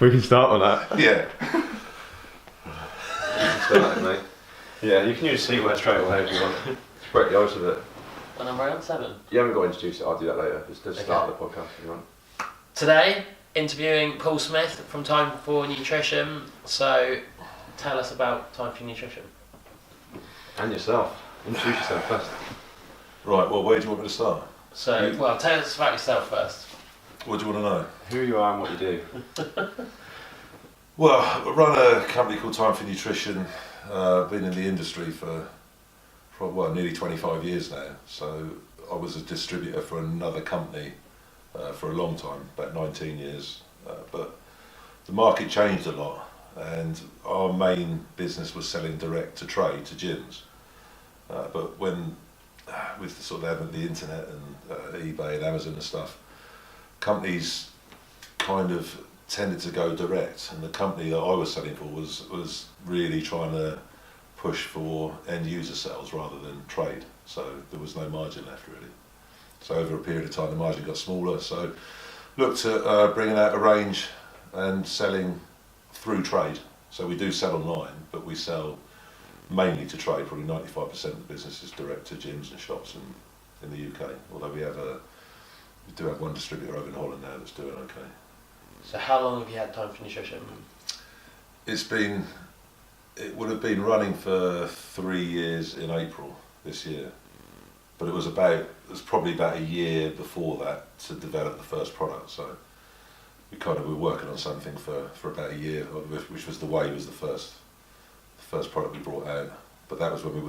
We can start on that. Yeah. Start, mate. Yeah, you can use seaware straight away if you want. Just break the ice with it. What number are we on? 7? You haven't got to introduce it, I'll do that later. Just start the podcast if you want. Today, interviewing Paul Smith from Time for Nutrition. So, tell us about Time for Nutrition. And yourself. Introduce yourself first. Right, well, where do you want me to start? So, well, tell us about yourself first. What do you want to know? Who you are and what you do. Well, I run a company called Time for Nutrition. Been in the industry for nearly 25 years now. So I was a distributor for another company for a long time, about 19 years. But the market changed a lot, and our main business was selling direct to trade, to gyms. But when, with the sort of advent of the internet and eBay and Amazon and stuff, companies kind of tended to go direct, and the company that I was selling for was really trying to push for end user sales rather than trade, so there was no margin left really. So over a period of time the margin got smaller, so looked at bringing out a range and selling through trade. So we do sell online, but we sell mainly to trade. Probably 95% of the business is direct to gyms and shops in the UK, although we do have one distributor over in Holland now that's doing okay. So, how long have you had Time for Nutrition? It would have been running for 3 years in April this year, but it was probably about a year before that to develop the first product. So we were working on something for about a year, which was the Whey was the first product we brought out. But that was when we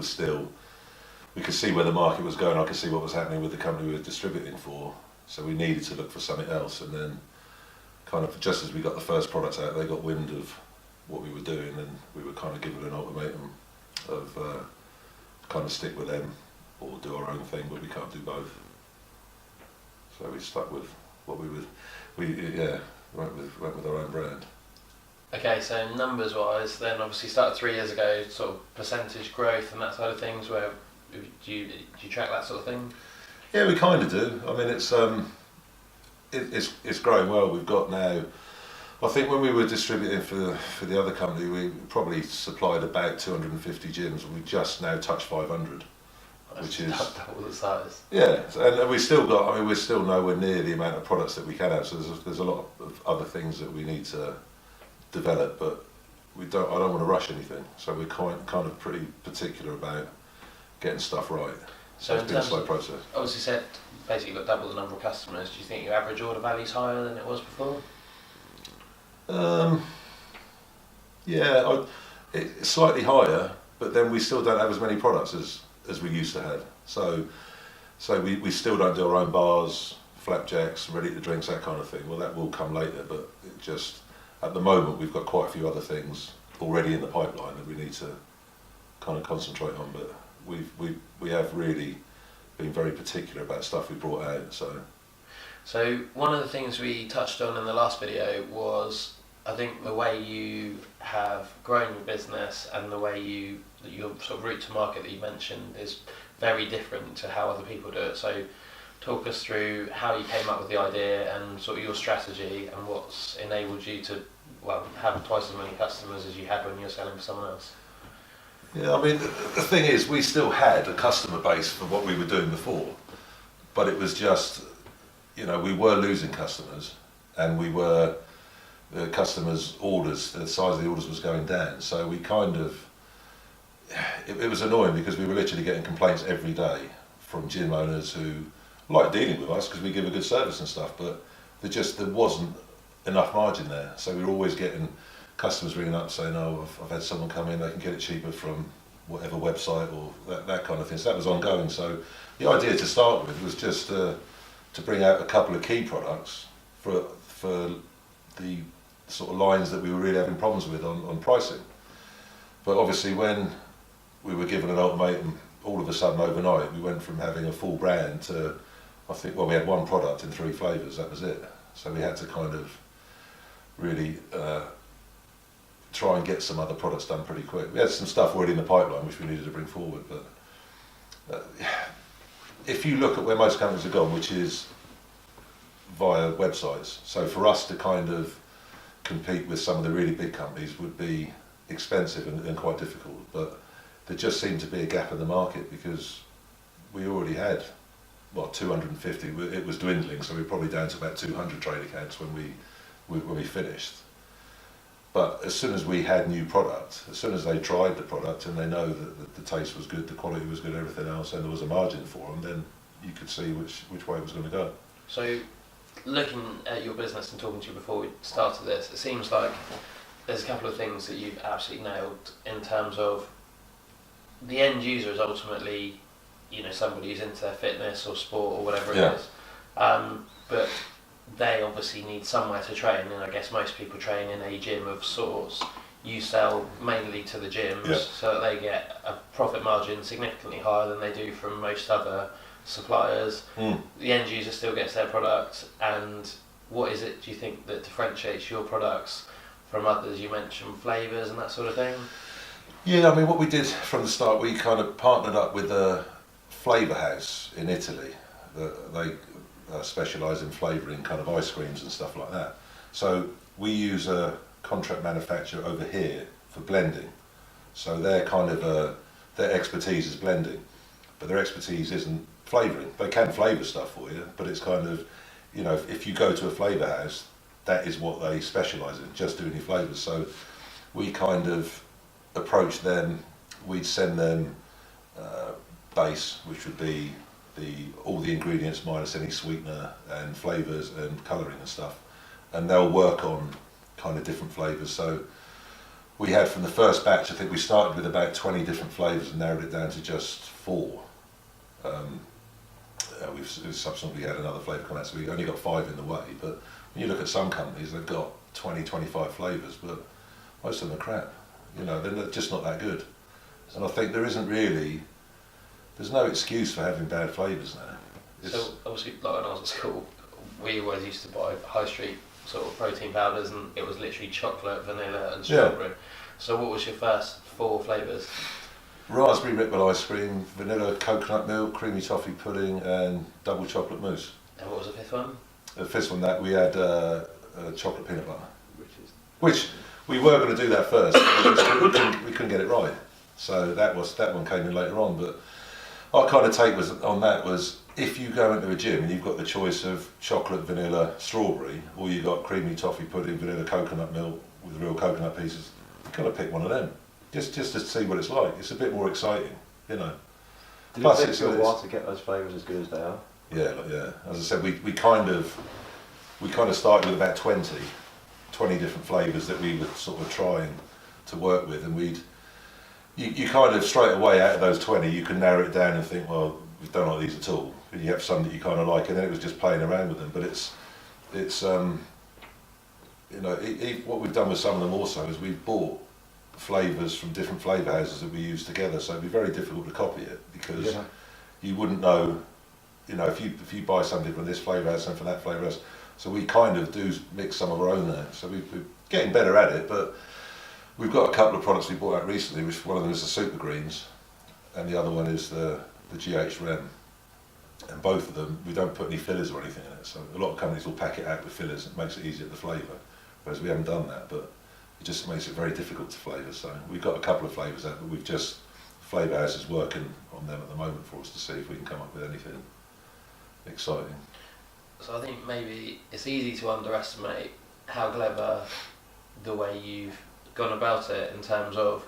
could see where the market was going. I could see what was happening with the company we were distributing for. So we needed to look for something else, and then kind of just as we got the first products out, they got wind of what we were doing, and we were kind of given an ultimatum of kind of stick with them or do our own thing, but we can't do both. So we stuck with what went with our own brand. Okay, so numbers wise, then obviously started 3 years ago, sort of percentage growth and that side of things, where do you track that sort of thing? Yeah, we kind of do. I mean, it's growing well. We've got now, I think when we were distributing for the other company, we probably supplied about 250 gyms, and we just now touched 500, which is double the size. Yeah, and we're still nowhere near the amount of products that we can have. So there's a lot of other things that we need to develop, but I don't want to rush anything. So we're kind of pretty particular about getting stuff right. So it's been a slow process. Obviously said basically got double the number of customers. Do you think your average order value is higher than it was before? It's slightly higher, but then we still don't have as many products as we used to have. So we still don't do our own bars, flapjacks, ready to drinks, that kind of thing. Well, that will come later, but it just at the moment we've got quite a few other things already in the pipeline that we need to kind of concentrate on. But we have really been very particular about stuff we brought out. So one of the things we touched on in the last video was, I think, the way you have grown your business and the way your sort of route to market that you mentioned is very different to how other people do it. So talk us through how you came up with the idea and sort of your strategy and what's enabled you to have twice as many customers as you had when you were selling for someone else. Yeah, I mean, the thing is, we still had a customer base for what we were doing before, but it was just, we were losing customers, and the customers' orders, the size of the orders was going down. So we it was annoying because we were literally getting complaints every day from gym owners who like dealing with us because we give a good service and stuff, but there wasn't enough margin there. So we were always getting customers ringing up saying, "Oh, I've had someone come in, they can get it cheaper from whatever website," or that kind of thing. So that was ongoing. So the idea to start with was just to bring out a couple of key products for the sort of lines that we were really having problems with on pricing. But obviously when we were given an ultimatum, all of a sudden overnight we went from having a full brand to, we had one product in 3 flavours, that was it. So we had to kind of really try and get some other products done pretty quick. We had some stuff already in the pipeline which we needed to bring forward, but if you look at where most companies have gone, which is via websites, so for us to kind of compete with some of the really big companies would be expensive and quite difficult. But there just seemed to be a gap in the market because we already had, 250. It was dwindling, so we were probably down to about 200 trade accounts when we finished. But as soon as we had new product, as soon as they tried the product and they know that the taste was good, the quality was good, everything else, and there was a margin for them, then you could see which way it was going to go. So, looking at your business and talking to you before we started this, it seems like there's a couple of things that you've absolutely nailed in terms of the end user is ultimately, somebody who's into their fitness or sport or whatever it is. But they obviously need somewhere to train, and I guess most people train in a gym of sorts. You sell mainly to the gyms, so that they get a profit margin significantly higher than they do from most other suppliers. The end user still gets their product, and what is it, do you think, that differentiates your products from others? You mentioned flavours and that sort of thing. Yeah, I mean, what we did from the start, we kind of partnered up with a flavour house in Italy. They specialise in flavouring kind of ice creams and stuff like that. So we use a contract manufacturer over here for blending. So their kind of their expertise is blending, but their expertise isn't flavouring. They can flavour stuff for you, but it's kind of, if you go to a flavour house, that is what they specialise in, just doing your flavours. So we kind of approach them. We'd send them base, which would be all the ingredients minus any sweetener and flavours and colouring and stuff, and they'll work on kind of different flavours. So we had, from the first batch, I think we started with about 20 different flavours and narrowed it down to just 4. We've subsequently had another flavour come out, so we only got 5 in the way. But when you look at some companies, they've got 20, 25 flavours, but most of them are crap. They're just not that good. And I think there's no excuse for having bad flavours now. So obviously, like when I was at school, we always used to buy high street sort of protein powders, and it was literally chocolate, vanilla and strawberry. So what was your first 4 flavours? Raspberry Ripple ice cream, vanilla coconut milk, creamy toffee pudding, and double chocolate mousse. And what was the 5th one? The 5th one, that we had chocolate peanut butter, which we were going to do that first, but we couldn't get it right. So that one came in later on. But our kind of take was if you go into a gym and you've got the choice of chocolate, vanilla, strawberry, or you've got creamy toffee pudding, vanilla coconut milk with real coconut pieces, you've got to pick one of them. Just to see what it's like. It's a bit more exciting, Did Plus it take you a while to get those flavours as good as they are? Yeah. As I said, we kind of started with about 20 different flavours that we were sort of trying to work with, and you kind of straight away out of those 20 you can narrow it down and think, well, we don't like these at all. And you have some that you kind of like, and then it was just playing around with them. But what we've done with some of them also is we've bought flavours from different flavour houses that we use together, so it'd be very difficult to copy it because you wouldn't know, if you buy something from this flavour house and from that flavour house. So we kind of do mix some of our own there. So we're getting better at it, but we've got a couple of products we bought out recently, which one of them is the Super Greens and the other one is the GH Rem. And both of them, we don't put any fillers or anything in it. So a lot of companies will pack it out with fillers. It makes it easier to flavour, whereas we haven't done that. But it just makes it very difficult to flavour. So we've got a couple of flavours out, but we've just, flavour houses working on them at the moment for us to see if we can come up with anything exciting. So I think maybe it's easy to underestimate how clever the way you've gone about it in terms of,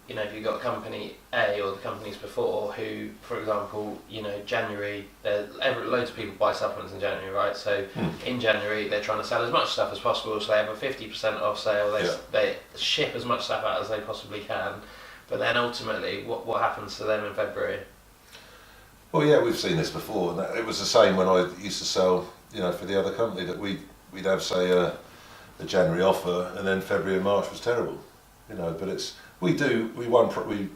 if you've got company A or the companies before who, for example, January, loads of people buy supplements in January, right? So in January they're trying to sell as much stuff as possible, so they have a 50% off sale, they ship as much stuff out as they possibly can, but then ultimately what happens to them in February? Well, yeah, we've seen this before, and it was the same when I used to sell, for the other company, that we'd have, say, a January offer, and then February and March was terrible, but we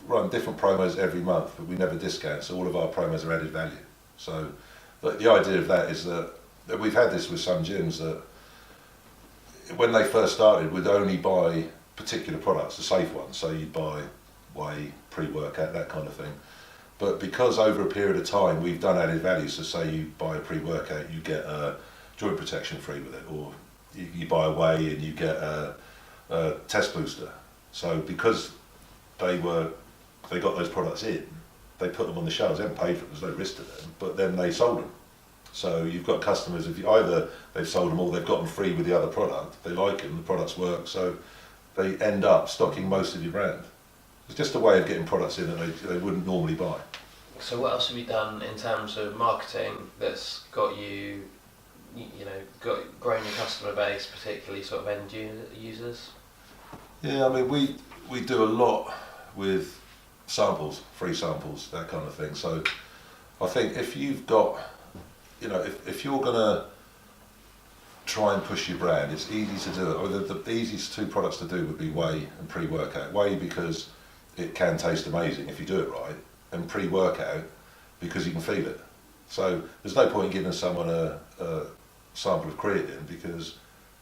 run different promos every month, but we never discount, so all of our promos are added value. So, but the idea of that is that we've had this with some gyms that when they first started would only buy particular products, the safe ones, so you'd buy whey, pre-workout, that kind of thing. But because over a period of time we've done added value, so say you buy a pre-workout, you get a joint protection free with it, or you buy a whey and you get a test booster. So because they got those products in, they put them on the shelves. They haven't paid for them. There's no risk to them. But then they sold them. So you've got customers. If you either they've sold them or they've got them free with the other product. They like them. The products work. So they end up stocking most of your brand. It's just a way of getting products in that they wouldn't normally buy. So what else have you done in terms of marketing that's got grown your customer base, particularly sort of end users? Yeah, I mean we do a lot with samples, free samples, that kind of thing. So I think if you've got, if you're gonna try and push your brand, it's easy to do it. I mean, the easiest two products to do would be whey and pre-workout. Whey because it can taste amazing if you do it right, and pre-workout because you can feel it. So there's no point in giving someone a sample of creatine because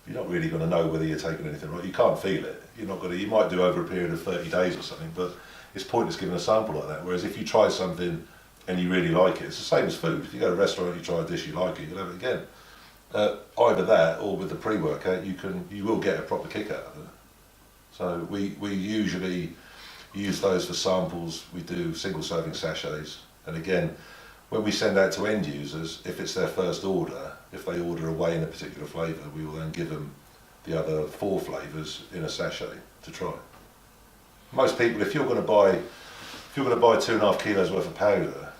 you're not really going to know whether you're taking anything right. You can't feel it. You're not going to. You might do over a period of 30 days or something, but it's pointless giving a sample like that. Whereas if you try something and you really like it, it's the same as food. If you go to a restaurant and you try a dish you like it, you'll have it again. Either that or with the pre-workout, you will get a proper kick out of it. So we usually use those for samples. We do single serving sachets, and again, when we send out to end users, if it's their first order, if they order a whey in a particular flavour, we will then give them the other 4 flavours in a sachet to try. Most people, if you're going to buy 2.5 kilos worth of powder,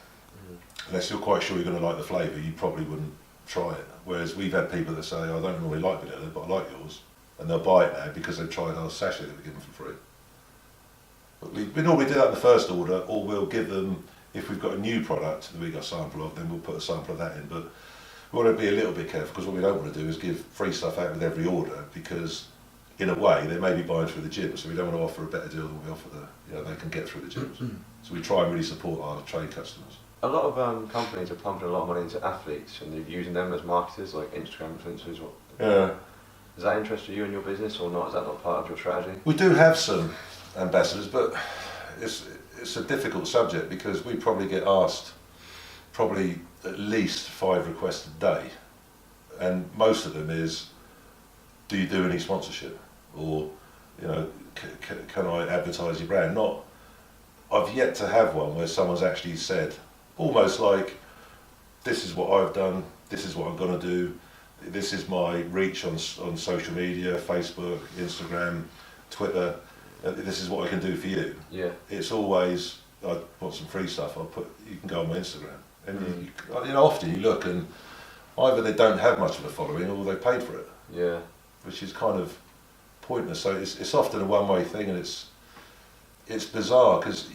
unless you're quite sure you're going to like the flavour, you probably wouldn't try it. Whereas we've had people that say, I don't normally like vanilla, but I like yours, and they'll buy it now because they've tried our sachet that we give them for free. But we normally do that in the first order, or we'll give them, if we've got a new product that we got a sample of, then we'll put a sample of that in. But we want to be a little bit careful because what we don't want to do is give free stuff out with every order because, in a way, they may be buying through the gym, so we don't want to offer a better deal than we offer they can get through the gyms. So we try and really support our trade customers. A lot of companies are pumping a lot of money into athletes and they're using them as marketers, like Instagram influencers. Yeah. Does that interest you in your business or not? Is that not part of your strategy? We do have some ambassadors, but it's a difficult subject because we probably get asked probably at least 5 requests a day, and most of them is, do you do any sponsorship, or can I advertise your brand? Not, I've yet to have one where someone's actually said, almost like, this is what I've done, this is what I'm going to do, this is my reach on social media, Facebook, Instagram, Twitter, this is what I can do for you. Yeah. It's always, I want some free stuff, you can go on my Instagram. And often you look and either they don't have much of a following or they paid for it. Yeah. Which is kind of pointless. So it's often a one-way thing, and it's bizarre because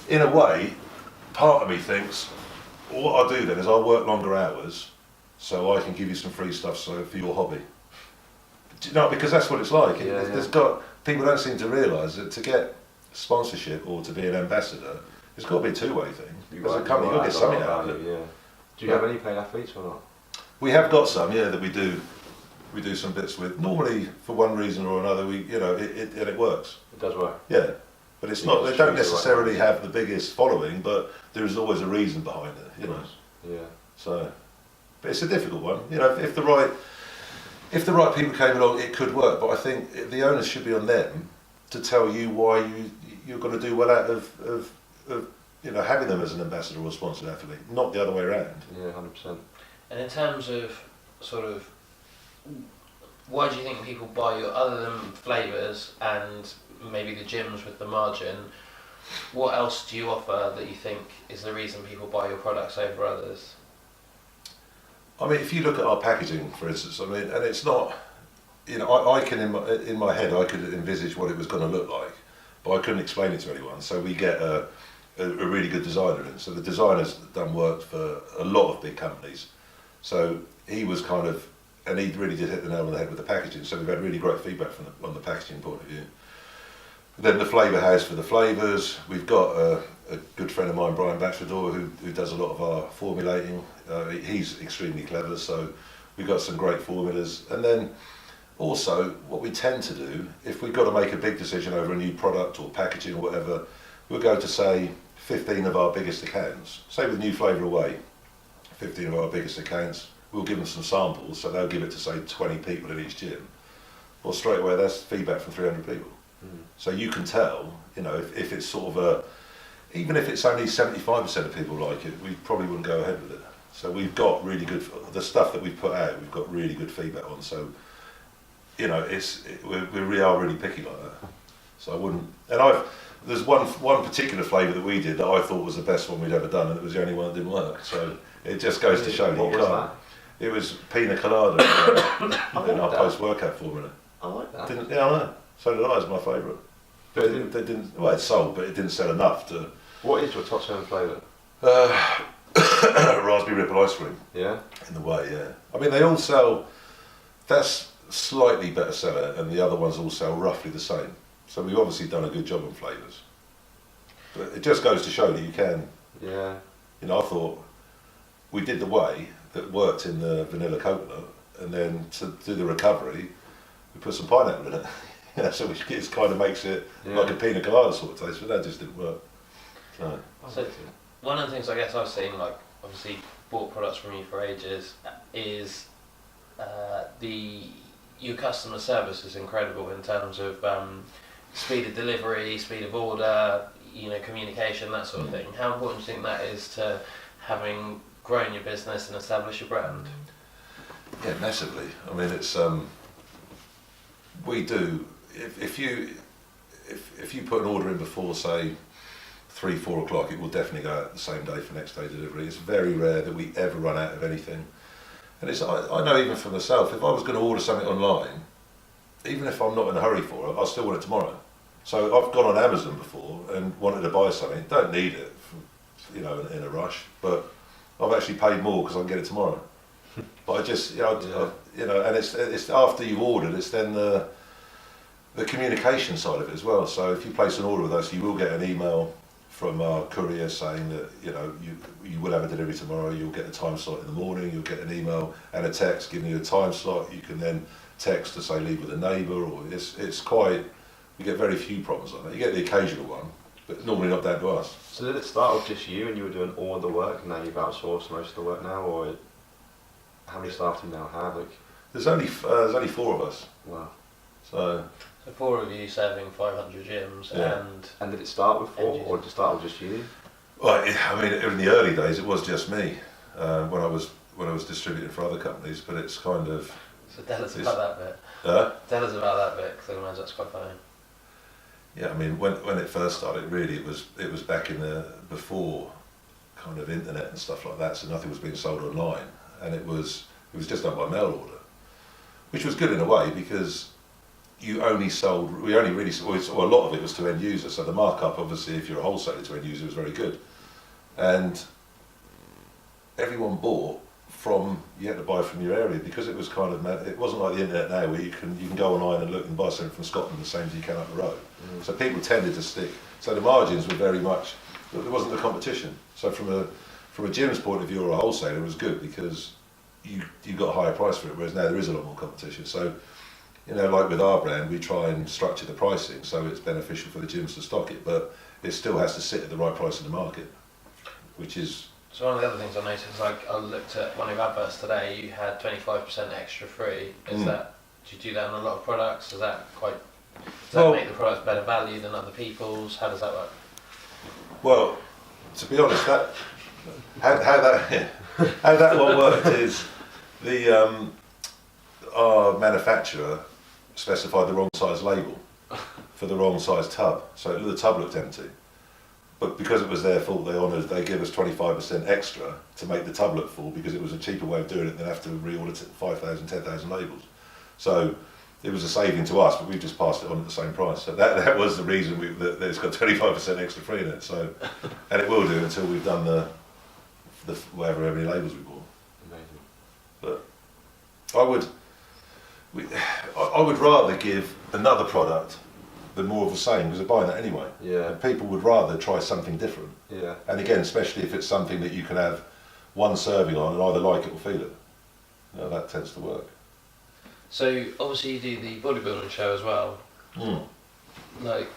in a way, part of me thinks, well, what I'll do then is I'll work longer hours so I can give you some free stuff for your hobby. Because that's what it's like. People don't seem to realise that to get sponsorship or to be an ambassador, it's got to be a two-way thing. As a company, you've got to get something out of it. Yeah. Do you have any paid athletes or not? We have got some, that we do. We do some bits with. Normally, for one reason or another, it works. It does work. Yeah, but it's not. They don't necessarily have the biggest following, but there is always a reason behind it. Yeah. So, but it's a difficult one. If the right people came along, it could work. But I think the onus should be on them to tell you why you're going to do well out of having them as an ambassador or sponsored athlete, not the other way around. Yeah, 100%. And in terms of sort of, why do you think people buy you, other than flavours and maybe the gyms with the margin, what else do you offer that you think is the reason people buy your products over others? I mean, if you look at our packaging, for instance, and it's not, I can in my head I could envisage what it was going to look like, but I couldn't explain it to anyone. So we get a really good designer in. So the designer's done work for a lot of big companies. So he was and he really did hit the nail on the head with the packaging. So we've had really great feedback on the packaging point of view. Then the flavour house for the flavours. We've got a good friend of mine, Brian Batchford, who does a lot of our formulating. He's extremely clever, so we've got some great formulas. And then also, what we tend to do, if we've got to make a big decision over a new product or packaging or whatever, we'll go to, say, 15 of our biggest accounts. Say with new flavour away, 15 of our biggest accounts. we'll give them some samples, so they'll give it to say 20 people in each gym. Well, straight away that's feedback from 300 people. So you can tell, you know, if it's sort of even if it's only 75% of people like it, we probably wouldn't go ahead with it. So we've got really good, the stuff that we've put out, we've got really good feedback on. So, you know, we really are really picky like that. So I wouldn't, and there's one particular flavour that we did that I thought was the best one we'd ever done, and it was the only one that didn't work. So it just goes to show that you can't. It was Pina Colada in our post-workout formula. I like that. Yeah, I know. So did I. It's my favourite. But they didn't. Well, it sold, but it didn't sell enough to. What is your top selling flavour? Raspberry Ripple ice cream. Yeah. In the way, yeah. I mean, they all sell. That's slightly better seller, and the other ones all sell roughly the same. So we've obviously done a good job on flavours. But it just goes to show that you can. Yeah. You know, I thought we did the way that worked in the vanilla coconut, and then to do the recovery, we put some pineapple in it. You know, so it kind of makes it like a pina colada sort of taste, but that just didn't work. So one of the things I guess I've seen, like obviously bought products from you for ages, is your customer service is incredible in terms of speed of delivery, speed of order, you know, communication, that sort of thing. How important do you think that is to having grown your business and established your brand? Yeah, massively. I mean, it's we do. If you put an order in before, say, 3-4 o'clock, it will definitely go out the same day for next day delivery. It's very rare that we ever run out of anything. And I know even for myself, if I was going to order something online, even if I'm not in a hurry for it, I still want it tomorrow. So I've gone on Amazon before and wanted to buy something, don't need it, you know, in a rush, but I've actually paid more because I can get it tomorrow. But I just, you know, and it's after you've ordered, it's then the communication side of it as well. So if you place an order with us, you will get an email from our courier saying that, you know, you will have a delivery tomorrow, you'll get a time slot in the morning, you'll get an email and a text giving you a time slot. You can then text to say leave with a neighbour, or it's quite, we get very few problems like that. You get the occasional one, but normally not down to us. So did it start with just you and you were doing all the work, and now you've outsourced most of the work now, or how many staff do you now have? Like, there's only 4 of us. Wow. So 4 of you serving 500 gyms, and did it start with 4, or did it start with just you? Well, I mean, in the early days, it was just me when I was distributing for other companies. But it's kind of. So tell us about that bit. Tell us about that bit, because I imagine that's quite funny. Yeah, I mean, when it first started, really, it was back in the before kind of internet and stuff like that. So nothing was being sold online, and it was just done by mail order, which was good in a way because we only really sold, a lot of it was to end users. So the markup, obviously, if you're a wholesaler to end user, was very good, and everyone bought from, you had to buy from your area because it was kind of, it wasn't like the internet now where you can go online and look and buy something from Scotland the same as you can up the road. So people tended to stick. So the margins were very much, there wasn't the competition. So from a gym's point of view or a wholesaler, it was good because you got a higher price for it, whereas now there is a lot more competition. So, you know, like with our brand, we try and structure the pricing so it's beneficial for the gyms to stock it, but it still has to sit at the right price in the market, which is. So one of the other things I noticed, like I looked at one of your adverts today, you had 25% extra free. Do you do that on a lot of products? Does that make the products better value than other people's? How does that work? Well, to be honest, how that one worked is our manufacturer specified the wrong size label for the wrong size tub, so the tub looked empty. But because it was their fault, they give us 25% extra to make the tub look full because it was a cheaper way of doing it than have to reorder 5,000, 10,000 labels. So it was a saving to us, but we just passed it on at the same price. So that was the reason that it's got 25% extra free in it. So, and it will do until we've done the how many labels we bought. Amazing. But I would rather give another product than more of the same because they're buying that anyway. Yeah. And people would rather try something different. Yeah. And again, especially if it's something that you can have one serving on and either like it or feel it. You know, that tends to work. So obviously you do the bodybuilding show as well. Like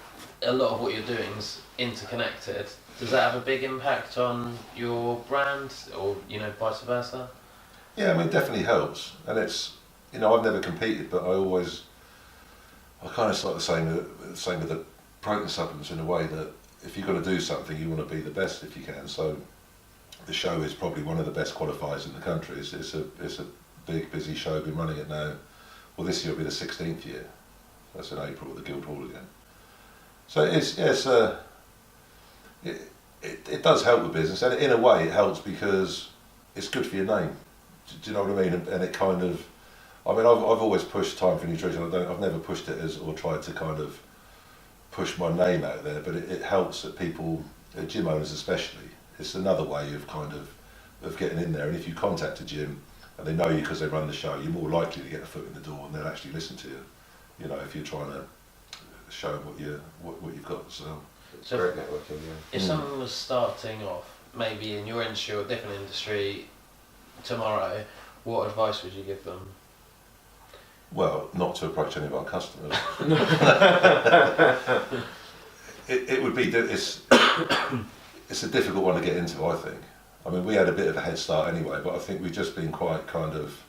a lot of what you're doing is interconnected. Does that have a big impact on your brand, or you know, vice versa? Yeah, I mean, it definitely helps, and it's, you know, I've never competed, but I kind of like the same with the protein supplements in a way that if you're going to do something, you want to be the best if you can. So the show is probably one of the best qualifiers in the country. It's a big, busy show. Been running it now. Well, this year will be the 16th year. That's in April at the Guildhall again. So it does help the business, and in a way it helps because it's good for your name. Do you know what I mean? And it kind of, I mean, I've always pushed Time for Nutrition. I've never pushed it as, or tried to kind of push my name out there, but it helps that people, gym owners especially, it's another way of kind of getting in there. And if you contact a gym and they know you because they run the show, you're more likely to get a foot in the door and they'll actually listen to you. You know, if you're trying to show them what you've got. So it's great networking. Yeah. If someone was starting off, maybe in your industry or a different industry, tomorrow, what advice would you give them? Well, not to approach any of our customers. it would be, it's a difficult one to get into, I think. I mean, we had a bit of a head start anyway, but I think we've just been quite kind of,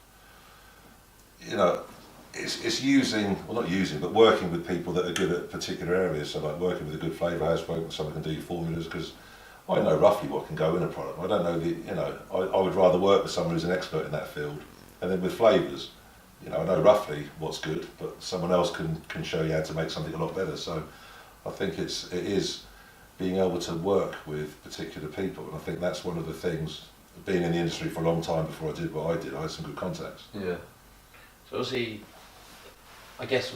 you know, it's using, well not using, but working with people that are good at particular areas. So like working with a good flavour house, working with someone who can do your formulas, because I know roughly what can go in a product. I don't know I would rather work with someone who's an expert in that field. And then with flavours, you know, I know roughly what's good, but someone else can show you how to make something a lot better. So I think it is being able to work with particular people, and I think that's one of the things. Being in the industry for a long time before I did what I did, I had some good contacts. Yeah. So obviously, I guess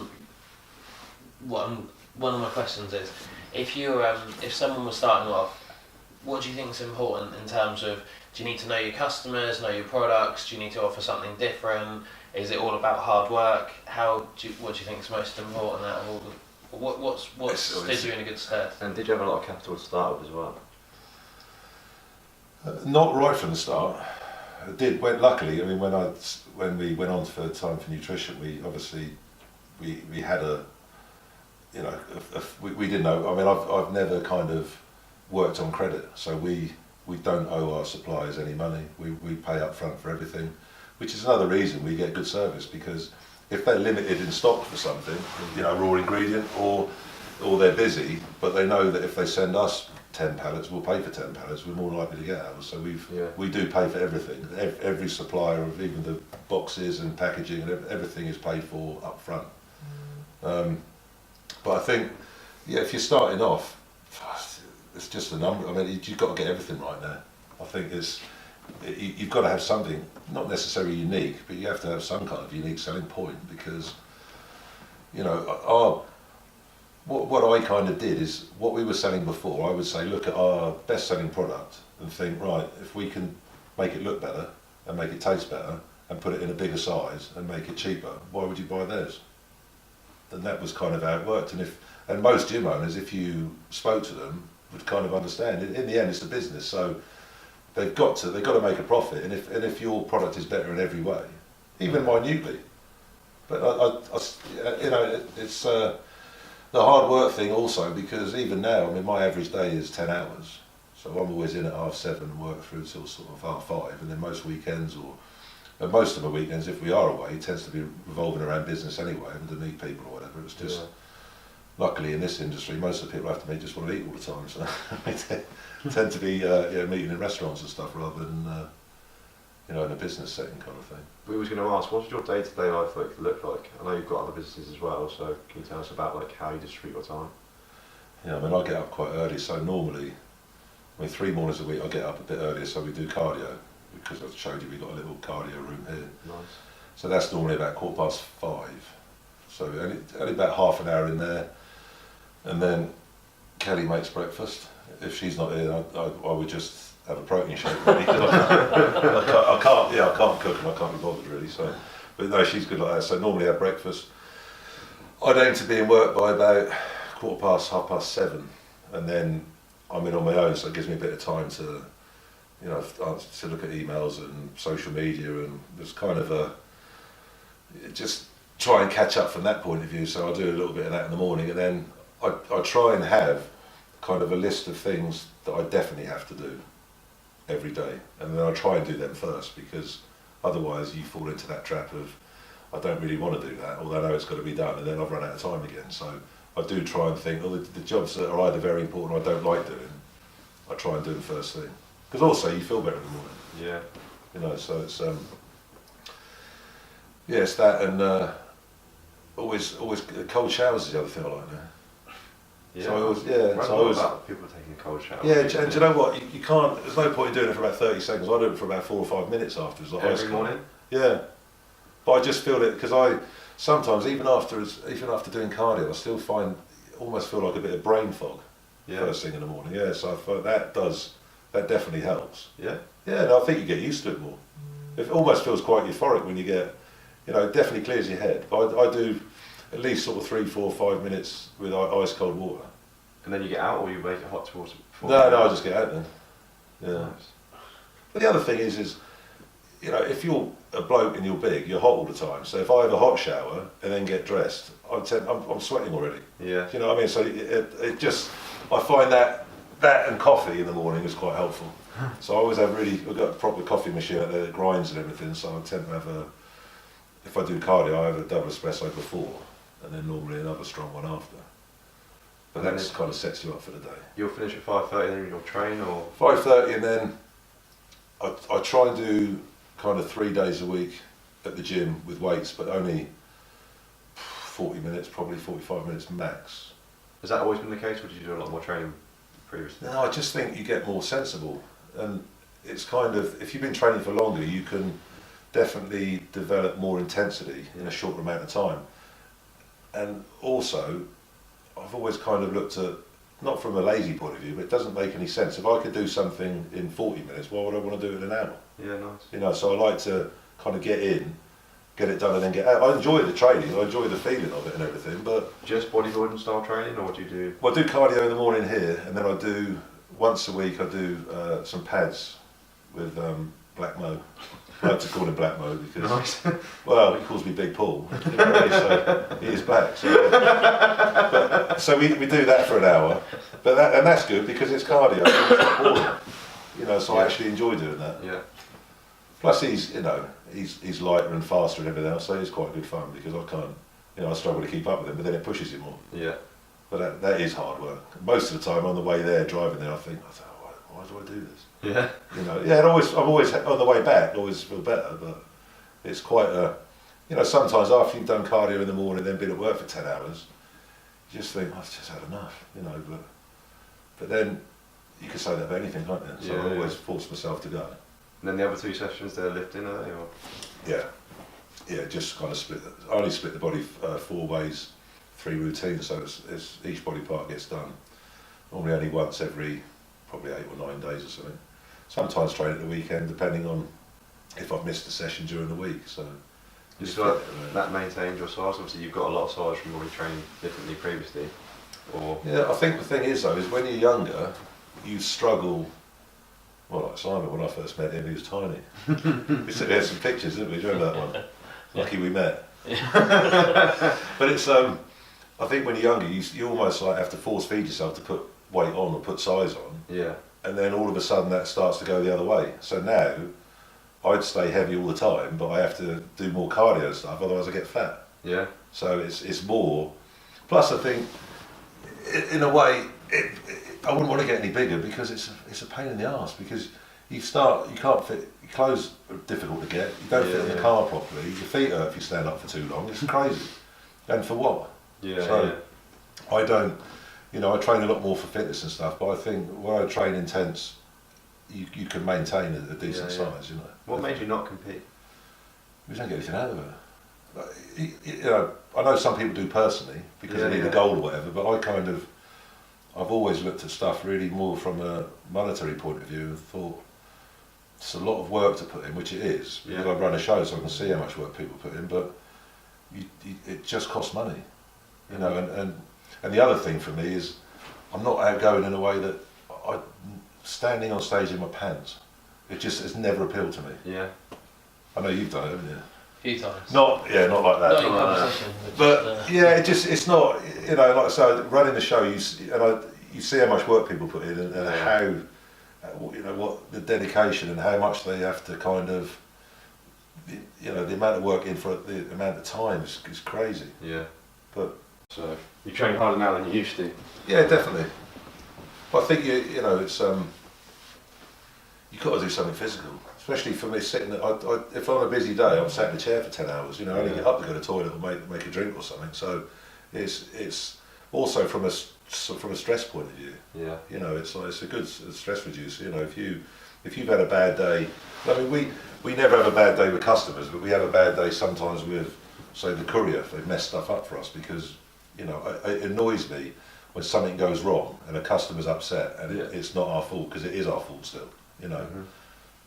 one of my questions is, if someone was starting off, what do you think is important in terms of, do you need to know your customers, know your products, do you need to offer something different, is it all about hard work, what do you think is most important out of all the, what stood you in a good stead? And did you have a lot of capital to start with as well? Not right from the start. Luckily, I mean, when we went on for Time for Nutrition, we obviously we had we didn't know. I mean, I've never kind of worked on credit, so we don't owe our suppliers any money. We pay up front for everything, which is another reason we get good service, because if they're limited in stock for something, you know, raw ingredient, or they're busy, but they know that if they send us 10 pallets, we'll pay for 10 pallets, we're more likely to get ours. So we do pay for everything. Every supplier of even the boxes and packaging and everything is paid for up front. But I think, yeah, if you're starting off, it's just a number. I mean, you've got to get everything right now. I think you've got to have something, not necessarily unique, but you have to have some kind of unique selling point, because, you know, what I kind of did is, what we were selling before, I would say, look at our best selling product and think, right, if we can make it look better and make it taste better and put it in a bigger size and make it cheaper, why would you buy theirs? And that was kind of how it worked. And most gym owners, if you spoke to them, would kind of understand. In the end, it's a business, so they've got to make a profit. And if your product is better in every way, even minutely, but you know, it's the hard work thing also, because even now, I mean, my average day is 10 hours, so I'm always in at 7:30 and work through till sort of 5:30, and then most weekends, and most of the weekends, if we are away, it tends to be revolving around business anyway, and to meet people or whatever. It's just, luckily in this industry, most of the people I have to meet just want to eat all the time, so they tend to be meeting in restaurants and stuff rather than in a business setting kind of thing. We was going to ask, what does your day-to-day life look like? I know you've got other businesses as well, so can you tell us about like how you distribute your time? Yeah, I mean, I get up quite early, so normally, 3 mornings a week I get up a bit earlier, so we do cardio, because I've showed you we've got a little cardio room here. Nice. So that's normally about 5:15. So only about half an hour in there, and then Kelly makes breakfast. If she's not here, I would just have a protein shake. Really, I can't cook and I can't be bothered really. So, but no, she's good like that. So normally I have breakfast. I'd aim to be in work by about 7:15, and then I'm in on my own. So it gives me a bit of time to, to look at emails and social media, and there's kind of just try and catch up from that point of view. So I do a little bit of that in the morning, and then I try and have kind of a list of things that I definitely have to do every day, and then I try and do them first, because Otherwise, you fall into that trap of, I don't really want to do that, although I know it's got to be done, and then I've run out of time again. So I do try and think, well, the jobs that are either very important or I don't like doing, I try and do them first thing. Because also, you feel better in the morning. Yeah. You know, so it's yeah, it's that, and always cold showers is the other thing I like now. Yeah. So I always, about people taking a cold shower. yeah, and do you know what? You can't. There's no point in doing it for about 30 seconds. I do it for about 4 or 5 minutes afterwards. Like Every morning. Yeah, but I just feel it because I sometimes even after doing cardio, I still almost feel like a bit of brain fog. Yeah. First thing in the morning. Yeah, so I thought that definitely helps. Yeah. Yeah, and I think you get used to it more. It almost feels quite euphoric when you get, you know, it definitely clears your head. But I do at least sort of 3, 4, 5 minutes with ice cold water. And then you get out, or you make it hot towards. No, I just get out then. Yeah. Nice. But the other thing is, you know, if you're a bloke and you're big, you're hot all the time. So if I have a hot shower and then get dressed, I'm sweating already. Yeah. Do you know what I mean? So it just, I find that and coffee in the morning is quite helpful. So I always have we've got a proper coffee machine out there that grinds and everything, so I tend to have if I do cardio, I have a double espresso before, and then normally another strong one after. But that just kind of sets you up for the day. You'll finish at 5:30, then you'll train, or? 5:30, and then I try and do kind of 3 days a week at the gym with weights, but only 40 minutes, probably 45 minutes max. Has that always been the case, or did you do a lot more training previously? No, I just think you get more sensible, and it's kind of, if you've been training for longer, you can definitely develop more intensity in a shorter amount of time. And also, I've always kind of looked at, not from a lazy point of view, but it doesn't make any sense. If I could do something in 40 minutes, why would I want to do it in an hour? Yeah, nice. You know, so I like to kind of get in, get it done, and then get out. I enjoy the training, I enjoy the feeling of it and everything, but... Just bodybuilding style training, or do you do... Well, I do cardio in the morning here, and then I do, once a week, I do some pads with Black Mo. I like to call him Black Mo because, Nice. well, he calls me Big Paul, so he is black. So we do that for an hour, but that's good because it's cardio, so it's not boring. You know, so I actually enjoy doing that. Yeah. Plus he's lighter and faster and everything else, so it's quite good fun because I can't, you know, I struggle to keep up with him, but then it pushes you more. Yeah. But that is hard work. Most of the time on the way there, driving there, I think, why do I do this? Yeah. You know, yeah, I'm always on the way back, always feel better, but it's quite a, you know, sometimes after you've done cardio in the morning, then been at work for 10 hours, you just think, I've just had enough, you know, but then you can say that about anything, can't you? So Yeah, I always force myself to go. And then the other 2 sessions, they're lifting, are they? Or? Yeah, just kind of I only split the body 4 ways, 3 routines, so it's each body part gets done. Normally only once every probably 8 or 9 days or something. Sometimes train at the weekend, depending on if I've missed a session during the week. So You feel like that maintains your size? Obviously you've got a lot of size from when you trained differently previously. Or yeah, I think the thing is though, is when you're younger, you struggle. Well, like Simon, when I first met him, he was tiny. We had some pictures, didn't we? Do you remember that one? Lucky we met. But it's I think when you're younger, you almost like have to force feed yourself to put weight on or put size on. yeah. And then all of a sudden that starts to go the other way. So now I'd stay heavy all the time, but I have to do more cardio stuff, otherwise I get fat. Yeah. So it's more. Plus I think, in a way, I wouldn't want to get any bigger because it's a pain in the arse because you can't fit, your clothes are difficult to get, you don't fit in the car properly, your feet hurt if you stand up for too long, it's crazy. And for what? Yeah. So I don't, you know, I train a lot more for fitness and stuff, but I think when I train intense, you can maintain a decent size, you know. What made you not compete? We don't get anything out of it. You know, I know some people do personally because they need a goal or whatever, but I've always looked at stuff really more from a monetary point of view and thought it's a lot of work to put in, which it is. Because I run a show so I can see how much work people put in, but it just costs money, you know. And the other thing for me is I'm not outgoing in a way that standing on stage in my pants. It just has never appealed to me. Yeah. I know you've done it, haven't you? A few times. Not like that. Not in competition. But it's not, you know, like I said, running the show, you see how much work people put in and how, you know, what the dedication and how much they have to kind of you know, the amount of work in for the amount of time is crazy. Yeah. But so you train harder now than you used to. Yeah, definitely. But I think you know it's you've got to do something physical, especially for me sitting. If I'm on a busy day, I'm sat in a chair for 10 hours. You know, I only get up to go to the toilet or make a drink or something. So it's also from a stress point of view. Yeah. You know, it's a good stress reducer. You know, if you've had a bad day, I mean, we never have a bad day with customers, but we have a bad day sometimes with, say, the courier if they've messed stuff up for us, because, you know, it annoys me when something goes wrong and a customer's upset and it's not our fault, because it is our fault still, you know.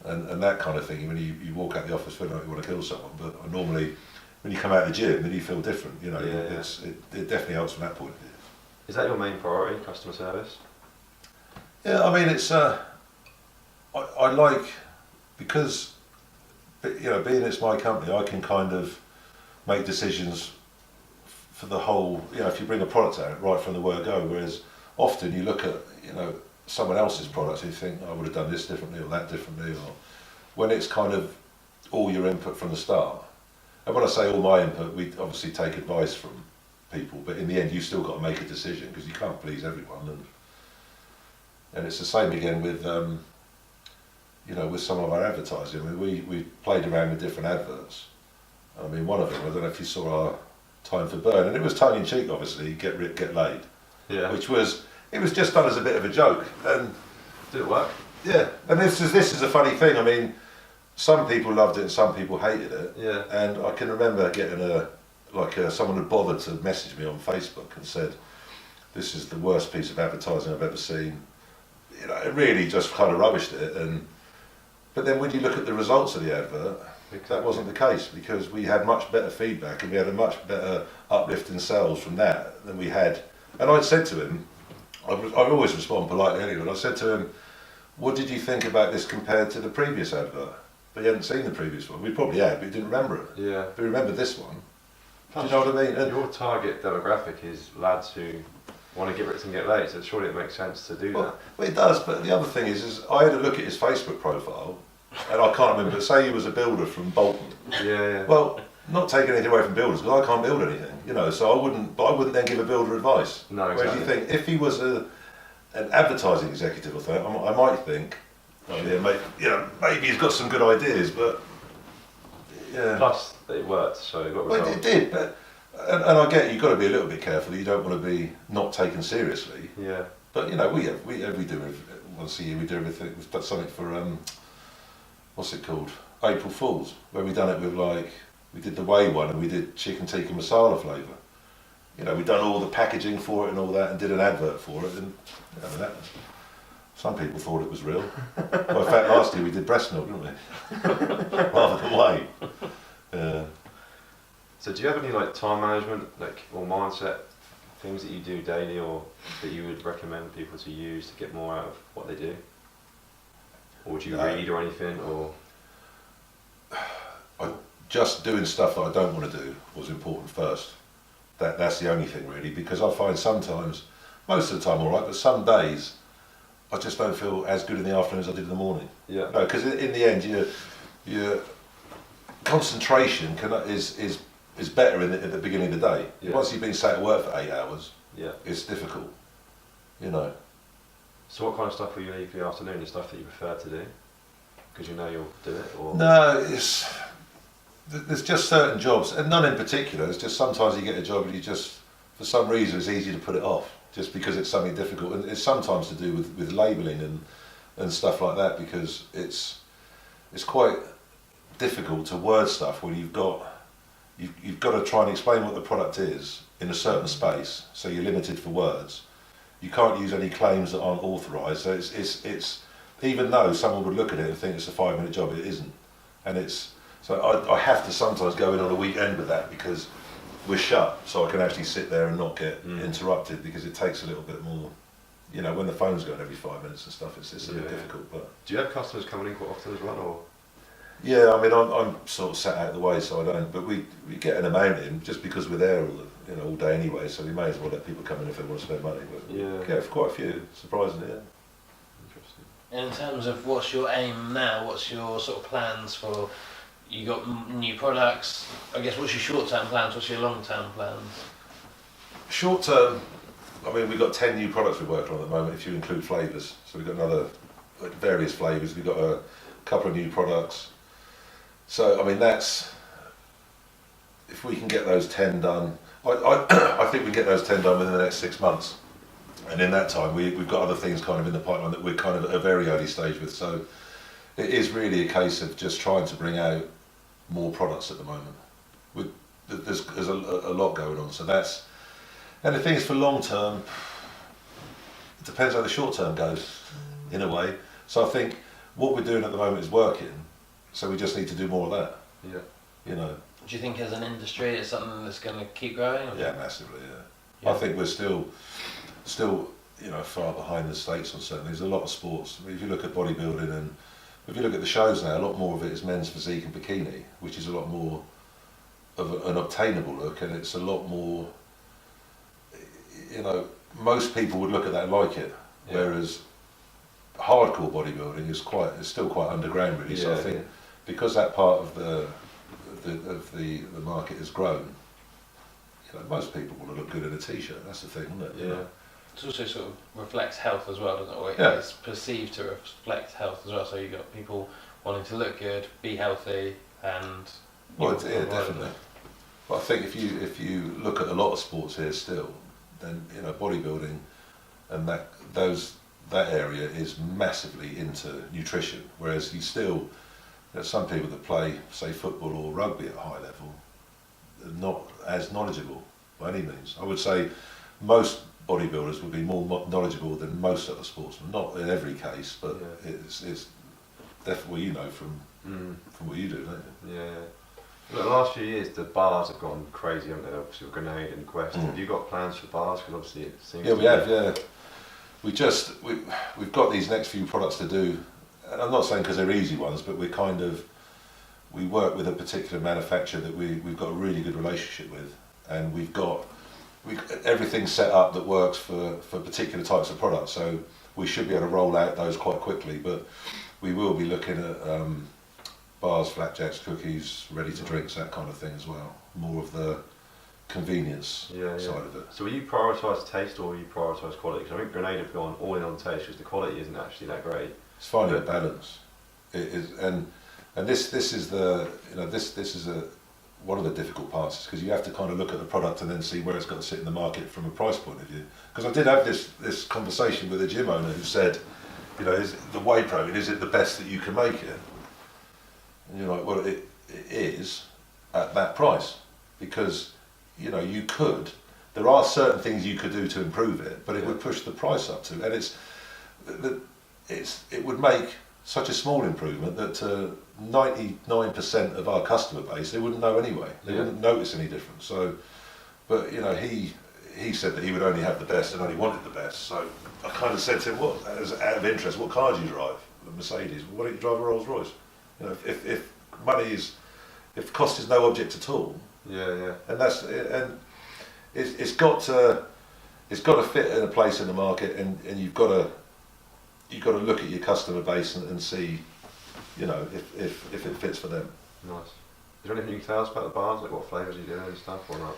And that kind of thing, when you walk out the office feeling like you want to kill someone, but normally when you come out of the gym then you feel different, you know. It definitely helps from that point of view. Is that your main priority, customer service? Yeah, I mean, it's I like, because, you know, being it's my company, I can kind of make decisions for the whole, you know, if you bring a product out right from the word go, whereas often you look at, you know, someone else's products and you think, I would have done this differently or that differently, or when it's kind of all your input from the start. And when I say all my input, we obviously take advice from people, but in the end you still got to make a decision, because you can't please everyone. And it's the same again with you know, with some of our advertising. I mean, we played around with different adverts. I mean, one of them, I don't know if you saw our Time for Burn, and it was tongue in cheek, obviously, get laid. Yeah. Which was, it was just done as a bit of a joke. And did it work? Yeah, and this is a funny thing. I mean, some people loved it and some people hated it. Yeah. And I can remember getting someone had bothered to message me on Facebook and said, "This is the worst piece of advertising I've ever seen." You know, it really just kind of rubbished it. But then when you look at the results of the advert, that wasn't the case, because we had much better feedback and we had a much better uplift in sales from that than we had. And I'd said to him, I always respond politely anyway, but I said to him, "What did you think about this compared to the previous advert?" But he hadn't seen the previous one. We probably had, but he didn't remember it. Yeah. But he remembered this one. Plus, do you know what I mean? Your target demographic is lads who want to get rich and get laid, so surely it makes sense to do that. Well, it does, but the other thing is I had a look at his Facebook profile, and I can't remember, say he was a builder from Bolton. Yeah. Well, not taking anything away from builders, because I can't build anything, you know, so I wouldn't then give a builder advice. No, exactly. Whereas you think, if he was an advertising executive or something, I might think, oh yeah, maybe he's got some good ideas, but yeah. Plus, it worked, so it got results. Well, it did, but and I get you've got to be a little bit careful. You don't want to be not taken seriously. Yeah. But you know, we do once a year we do everything. We've done something for what's it called? April Fools, where we done it with we did the whey one and we did chicken tikka masala flavour. You know, we done all the packaging for it and all that, and did an advert for it, and you know, some people thought it was real. Well, in fact, last year we did breast milk, didn't we? Rather than whey. Yeah. So do you have any time management, or mindset things that you do daily, or that you would recommend people to use to get more out of what they do? Or would you read or anything, or? Just doing stuff that I don't want to do was important first. That's the only thing really, because I find sometimes, most of the time all right, but some days I just don't feel as good in the afternoon as I did in the morning. Yeah. No, because in the end, your concentration is better at the beginning of the day. Yeah. Once you've been sat at work for 8 hours, yeah, it's difficult. You know. So what kind of stuff will you leave for the afternoon? The stuff that you prefer to do, because you know you'll do it, or? No, there's just certain jobs, and none in particular. It's just sometimes you get a job and you just, for some reason, it's easy to put it off, just because it's something difficult. And it's sometimes to do with labelling and stuff like that, because it's quite difficult to word stuff when you've got to try and explain what the product is in a certain space, so you're limited for words. You can't use any claims that aren't authorised, so it's even though someone would look at it and think it's a 5-minute job, it isn't. And so I have to sometimes go in on a weekend with that, because we're shut, so I can actually sit there and not get interrupted, because it takes a little bit more, you know, when the phone's going every 5 minutes and stuff, it's a bit difficult. But do you have customers coming in quite often as well, or? Yeah, I mean, I'm sort of sat out of the way, so I don't, but we get an amount in just because we're there all day anyway, so we may as well let people come in if they want to spend money. But yeah, quite a few, surprisingly. Yeah. In terms of what's your aim now, what's your sort of plans for you got new products. I guess what's your short-term plans? What's your long-term plans? Short term, I mean, we've got 10 new products we're working on at the moment, if you include flavours. So we've got another, various flavours. We've got a couple of new products. So, I mean, that's, if we can get those 10 done, I think we can get those 10 done within the next 6 months. And in that time, we've got other things kind of in the pipeline that we're kind of at a very early stage with. So it is really a case of just trying to bring out more products at the moment. There's a lot going on. So that's, and the thing is, for long term, it depends how the short term goes, in a way. So I think what we're doing at the moment is working. So we just need to do more of that. Yeah. You know. Do you think as an industry it's something that's going to keep growing? Or? Yeah, massively. Yeah. I think we're still, you know, far behind the States on certain things. There's a lot of sports. I mean, if you look at bodybuilding and if you look at the shows now, a lot more of it is men's physique and bikini, which is a lot more of an obtainable look, and it's a lot more, you know, most people would look at that and like it, whereas hardcore bodybuilding is still quite underground, really. So I think because that part of the market has grown, you know, most people want to look good in a t-shirt. That's the thing, isn't it? Yeah. It also sort of reflects health as well, doesn't it? Or it's perceived to reflect health as well. So you've got people wanting to look good, be healthy, and definitely. But I think if you look at a lot of sports here still, then you know bodybuilding and that area is massively into nutrition. Whereas there's some people that play, say, football or rugby at a high level, are not as knowledgeable by any means. I would say most bodybuilders would be more knowledgeable than most other sportsmen. Not in every case, but it's definitely, you know, from what you do, don't you? Yeah. Well, the last few years, the bars have gone crazy, haven't they? Obviously, with Grenade and Quest. Have you got plans for bars? Because obviously, it seems. Yeah, we have. Yeah, we've got these next few products to do, and I'm not saying because they're easy ones, but we work with a particular manufacturer that we've got a really good relationship with, and we've got everything set up that works for particular types of products. So we should be able to roll out those quite quickly, but we will be looking at bars, flapjacks, cookies, ready to drinks, that kind of thing as well. More of the convenience side of it. So will you prioritise taste or will you prioritise quality? Because I think Grenade have gone all in on taste because the quality isn't actually that great. It's finding a balance. It is, and this is one of the difficult parts, because you have to kind of look at the product and then see where it's got to sit in the market from a price point of view. Because I did have this conversation with a gym owner who said, you know, is the whey protein, is it the best that you can make it? And you're like, well, it is at that price, because you know there are certain things you could do to improve it, but it would push the price up too, and it would make such a small improvement that 99% of our customer base, they wouldn't know anyway. They wouldn't notice any difference. So, but you know, he said that he would only have the best and only wanted the best. So I kind of said to him, "What? Out of interest, what car do you drive? A Mercedes. Well, why don't you drive a Rolls Royce? You know, if cost is no object at all. And it's got to fit in a place in the market, and you've got to look at your customer base and see, you know, if it fits for them. Nice. Is there anything you can tell us about the bars, like what flavours are you doing and stuff, or not?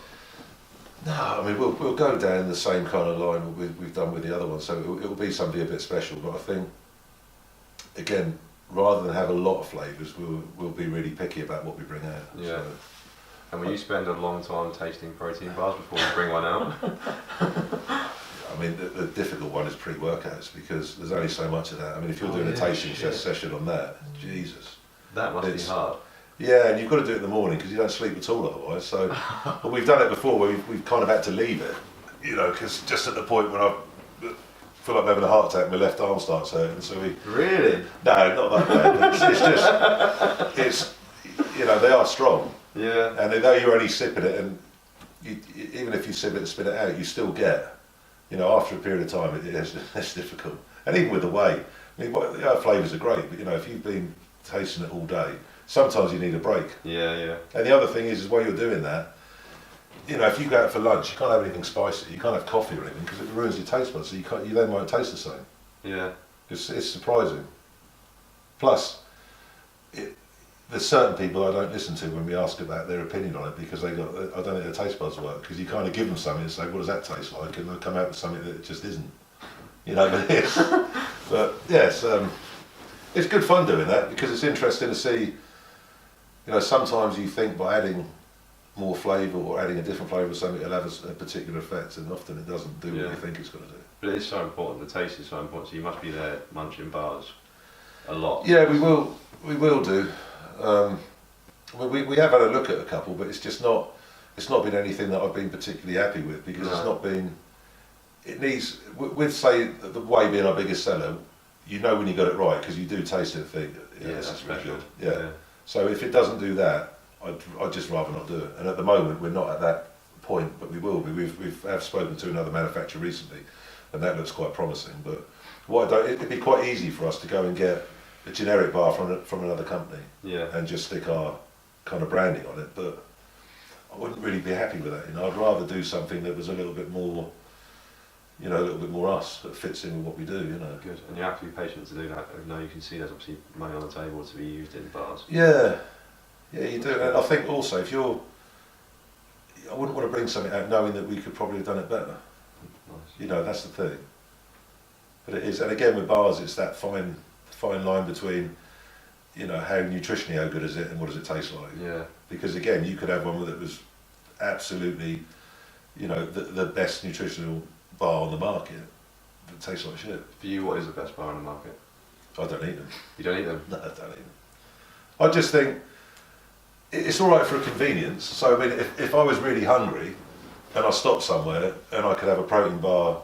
No, I mean we'll go down the same kind of line we've done with the other one, so it'll be something a bit special. But I think, again, rather than have a lot of flavours, we'll be really picky about what we bring out. Yeah. So, and will you spend a long time tasting protein bars before you bring one out? I mean, the difficult one is pre-workouts, because there's only so much of that. I mean, if you're doing a tasting session on that, Jesus. That must be hard. Yeah, and you've got to do it in the morning because you don't sleep at all otherwise. So, but we've done it before where we've kind of had to leave it, you know, because just at the point when I feel like I'm having a heart attack, my left arm starts hurting. So we Really? No, not that bad. It's you know, they are strong. Yeah. And though you're only sipping it, and even if you sip it and spit it out, you still get, you know, after a period of time, it's difficult. And even with the whey, I mean, our flavours are great, but you know, if you've been tasting it all day, sometimes you need a break. Yeah. And the other thing is while you're doing that, you know, if you go out for lunch, you can't have anything spicy. You can't have coffee or anything because it ruins your taste buds. So you then won't taste the Yeah. same. It's surprising. Plus, there's certain people I don't listen to when we ask about their opinion on it because I don't think their taste buds work, because you kind of give them something and say, what does that taste like, and they'll come out with something that just isn't, but it is. But yes, it's good fun doing that, because it's interesting to see, sometimes you think by adding more flavour or adding a different flavour or something, it'll have a particular effect, and often it doesn't do what you think it's going to do. But it is so important, the taste is so important, so you must be there munching bars a lot. Yeah, we will do. We have had a look at a couple, but it's not been anything that I've been particularly happy with, because it's not been, it needs, with say the whey being our biggest seller, when you got it right, because you do taste it and think, this is really good. Yeah. So if it doesn't do that, I'd just rather not do it. And at the moment we're not at that point, but we will be. We've spoken to another manufacturer recently, and that looks quite promising. But it'd be quite easy for us to go and get a generic bar from another company, and just stick our kind of branding on it. But I wouldn't really be happy with that. I'd rather do something that was a little bit more, a little bit more us, that fits in with what we do. Good. And you have to be patient to do that. Now you can see there's obviously money on the table to be used in bars. Yeah, you do. And I think also I wouldn't want to bring something out knowing that we could probably have done it better. Nice. That's the thing. But it is, and again with bars, it's that fine line between, how nutritionally how good is it and what does it taste like. Yeah. Because again, you could have one that was absolutely, the best nutritional bar on the market that tastes like shit. For you, what is the best bar on the market? I don't eat them. You don't eat them? No, I don't eat them. I just think it's all right for convenience. So I mean, if I was really hungry and I stopped somewhere and I could have a protein bar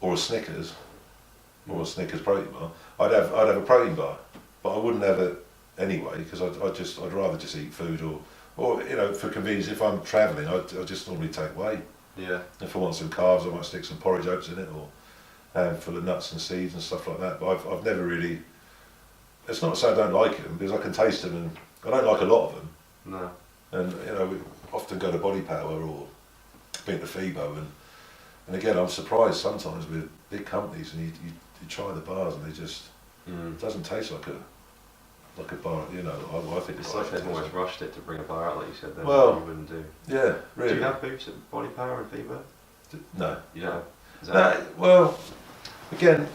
or a Snickers protein bar, I'd have a protein bar, but I wouldn't have it anyway, because I'd rather just eat food or for convenience. If I'm travelling, I just normally take whey. Yeah. If I want some carbs, I might stick some porridge oats in it, or a handful of nuts and seeds and stuff like that. But I've never really. It's not to say I don't like them, because I can taste them, and I don't like a lot of them. No. And we often go to Body Power or Bit the Fibo, and again I'm surprised sometimes with big companies, and you try the bars and they just it doesn't taste like a bar. I think it's like they've almost rushed it to bring a bar out, like you said. Then well, you wouldn't do. Yeah, really. Do you have boots at Body Power and Fibo? No. You don't. Is that well, again,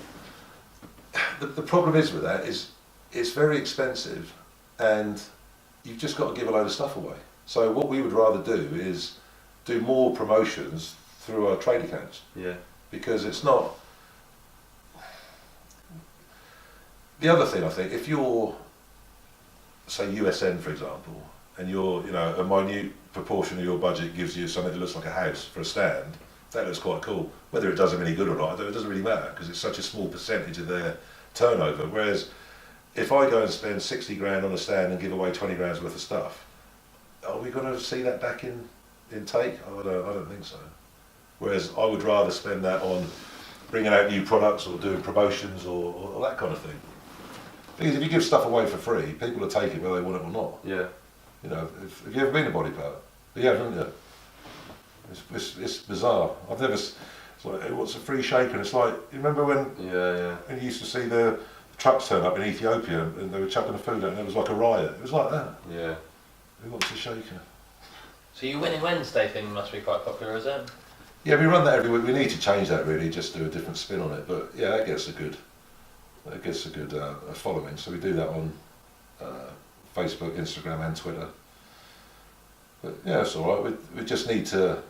the problem is with that is it's very expensive, and you've just got to give a load of stuff away. So what we would rather do is do more promotions through our trade accounts. Yeah. Because it's not. The other thing, I think, if you're, say, USN for example, and you're, a minute proportion of your budget gives you something that looks like a house for a stand, that looks quite cool. Whether it does them any good or not, it doesn't really matter, because it's such a small percentage of their turnover. Whereas if I go and spend 60 grand on a stand and give away 20 grand's worth of stuff, are we going to see that back in take? I don't think so. Whereas I would rather spend that on bringing out new products or doing promotions or that kind of thing. Because if you give stuff away for free, people will take it whether they want it or not. Yeah. Have you ever been to Body Power? You haven't, you? It's bizarre. I've never. It's like, hey, what's a free shaker? And it's like, you remember when? Yeah. When you used to see the trucks turn up in Ethiopia and they were chucking the food out and it was like a riot. It was like that. Yeah. Who wants a shaker? So your Winning Wednesday thing must be quite popular, is it? Yeah, we run that every week. We need to change that really, just do a different spin on it. But yeah, that gets a good following. So we do that on Facebook, Instagram, and Twitter. But yeah, it's all right. We just need to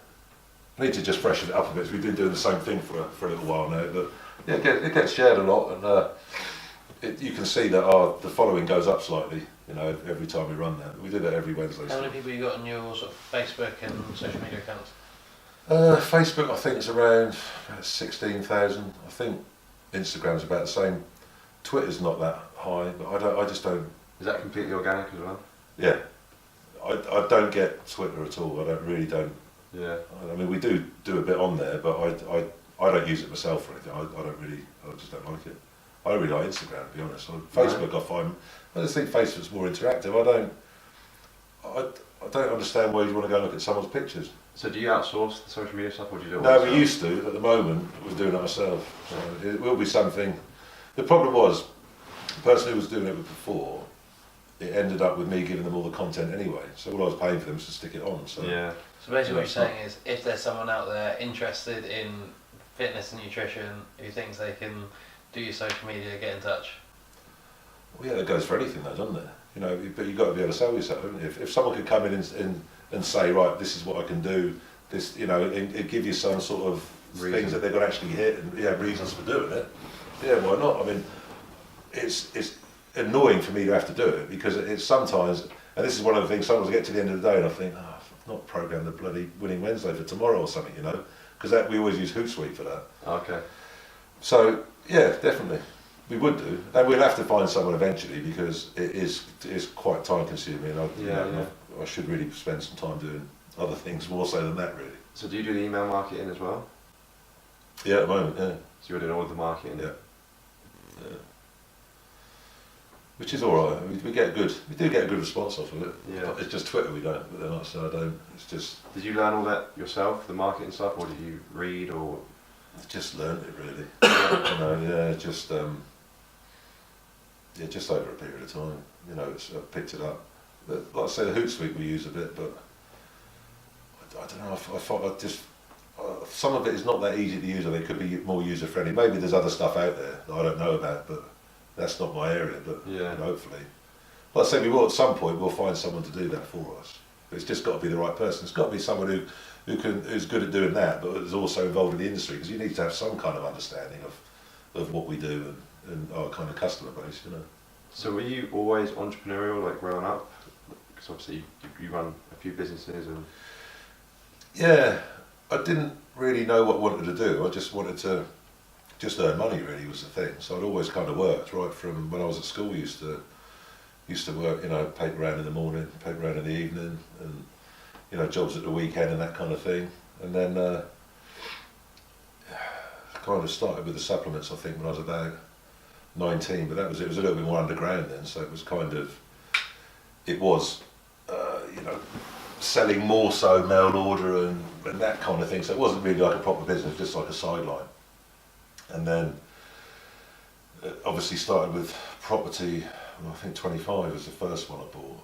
just freshen it up a bit. We've been doing the same thing for a little while now. But yeah, it gets shared a lot, and you can see that the following goes up slightly. Every time we run that. We do that every Wednesday. How many people you got on your sort of Facebook and social media accounts? Facebook, I think, is around 16,000. I think Instagram's about the same. Twitter's not that high, but I just don't. Is that completely organic as well? Yeah, I don't get Twitter at all. I don't. Yeah. I mean, we do a bit on there, but I don't use it myself or anything. I just don't like it. I don't really like Instagram, to be honest. Facebook, I just think Facebook's more interactive. I don't understand why you'd want to go and look at someone's pictures. So do you outsource the social media stuff, or do you do it No, yourself? we used to. At the moment, we're doing it ourselves. So it will be something. The problem was, the person who was doing it before, it ended up with me giving them all the content anyway. So all I was paying for them was to stick it on. So Yeah. So basically what you're saying is, if there's someone out there interested in fitness and nutrition who thinks they can do your social media, get in touch. well, yeah, that goes for anything though, doesn't it? You know, but you've got to be able to sell yourself, haven't you? If someone could come in and say, right, this is what I can do, this, you know, and give you some sort of things that they're going to actually hit, and reasons for doing it. Yeah, why not? I mean, it's annoying for me to have to do it because it's sometimes, and this is one of the things. Sometimes I get to the end of the day and I think, oh, I've not programmed the bloody Winning Wednesday for tomorrow or something, you know, because we always use Hootsuite for that. Okay. So yeah, definitely. We would do, and we'll have to find someone eventually because it is quite time consuming. I should really spend some time doing other things more so than that, really. So do you do the email marketing as well? Yeah, at the moment, yeah. So you're doing all of the marketing? Yeah. Which is all right. We do get a good response off of it. Yeah. It's just Twitter we don't, but then like I said, I don't. It's just. Did you learn all that yourself, the marketing stuff, or did you read or? Just learned it really. You know, yeah, just just over a period of time. You know, I picked it up. But, like I say, the Hootsuite we use a bit, but I don't know. I thought I just some of it is not that easy to use. I think it could be more user friendly. Maybe there's other stuff out there that I don't know about, but that's not my area. But yeah, you know, hopefully, like I say, we will at some point. We'll find someone to do that for us. But it's just got to be the right person. It's got to be someone who's good at doing that, but is also involved in the industry, because you need to have some kind of understanding of what we do and our kind of customer base, you know. So were you always entrepreneurial, like growing up? Because obviously you run a few businesses and. Yeah, I didn't really know what I wanted to do. I just wanted to just earn money. Really was the thing. So I'd always kind of worked right from when I was at school. Used to work, you know, paper round in the morning, paper round in the evening, and you know, jobs at the weekend and that kind of thing. And then kind of started with the supplements, I think, when I was about 19. But it was a little bit more underground then, so it was you know, selling more so mail order and that kind of thing. So it wasn't really like a proper business, just like a sideline. And then obviously started with property. Well, I think 25 was the first one I bought,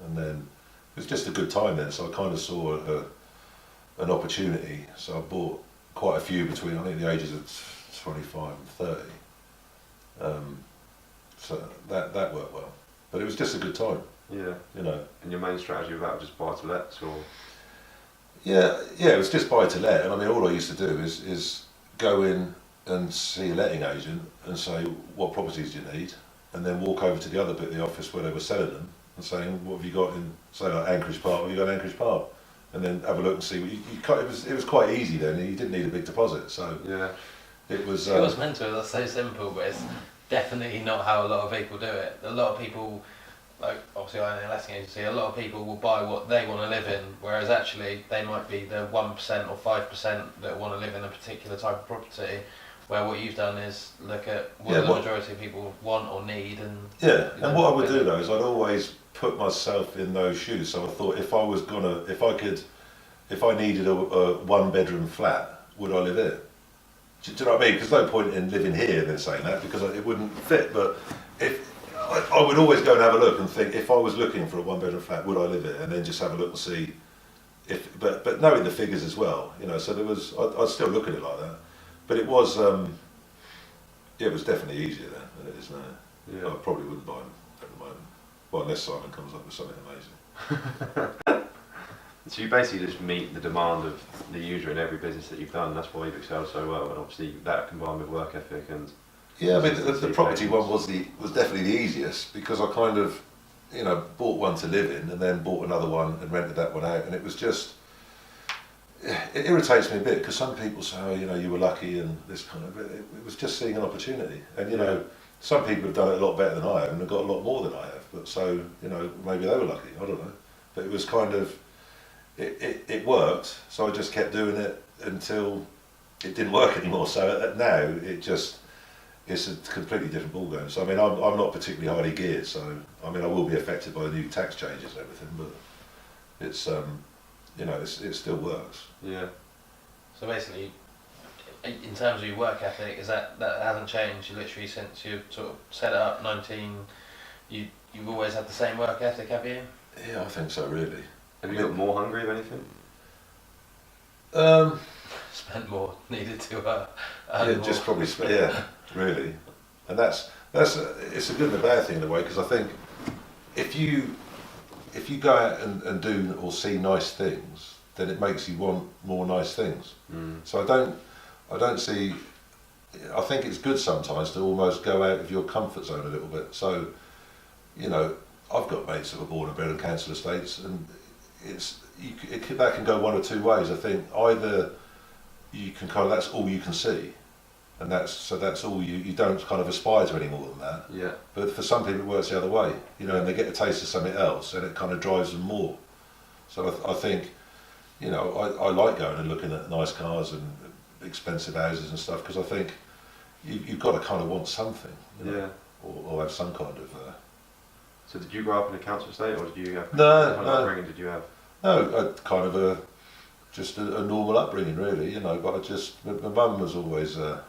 and then it was just a good time then, so I kind of saw an opportunity. So I bought quite a few between, I think, the ages of 25 and 30. So that worked well, but it was just a good time. Yeah. You know. And your main strategy was that just buy to lets or? Yeah, it was just buy to let, and I mean, all I used to do is go in and see a letting agent and say, what properties do you need? And then walk over to the other bit of the office where they were selling them and saying, what have you got in, say like Anchorage Park, have you got in Anchorage Park? And then have a look and see. It was quite easy then, you didn't need a big deposit, so yeah. It was mental, that's so simple, but it's definitely not how a lot of people do it. A lot of people, like obviously I own a letting agency, a lot of people will buy what they want to live in, whereas actually they might be the 1% or 5% that want to live in a particular type of property, where what you've done is look at what the majority of people want or need. And what I would do though is I'd always put myself in those shoes. So I thought if I needed a 1-bedroom flat, would I live here? Do you know what I mean? Because no point in living here then saying that, because it wouldn't fit. But if I would always go and have a look and think, if I was looking for a 1-bedroom flat, would I live here? And then just have a look and see but knowing the figures as well, you know. So I'd still look at it like that. But it was definitely easier then than it is now. Yeah. I probably wouldn't buy them at the moment. Well, unless Simon comes up with something amazing. So you basically just meet the demand of the user in every business that you've done. That's why you've excelled so well, and obviously that combined with work ethic and. Yeah, I mean the property one was definitely the easiest, because I kind of, you know, bought one to live in and then bought another one and rented that one out, and it was just. It irritates me a bit because some people say, oh, you know, you were lucky and this kind of. It was just seeing an opportunity, and you know, some people have done it a lot better than I have and have got a lot more than I have. But so, you know, maybe they were lucky. I don't know, but it was kind of. It worked, so I just kept doing it until it didn't work anymore. So now it's a completely different ballgame. So I mean, I'm not particularly highly geared. So I mean, I will be affected by the new tax changes and everything, but it's you know, it still works. Yeah. So basically, in terms of your work ethic, is that hasn't changed? You literally, since you sort of set it up 19, you you've always had the same work ethic, have you? Yeah, I think so, really. Have you got more hungry, if anything? Spent more, needed to earn Yeah, more. just probably, yeah, really. And it's a good and a bad thing in a way, because I think if you go out and do or see nice things, then it makes you want more nice things. So I don't see. I think it's good sometimes to almost go out of your comfort zone a little bit. So, I've got mates that were born and bred in council estates, and that can go one or two ways. I think either you can that's all you can see, and that's all you don't kind of aspire to any more than that. Yeah. But for some people it works the other way, and they get a taste of something else, and it kind of drives them more. So I think, I like going and looking at nice cars and expensive houses and stuff, because I think you've got to kind of want something, or have some kind of. So did you grow up in a council estate, or did you have No, what kind of no. upbringing did you have? No, kind of just a normal upbringing, really, but my mum was always, her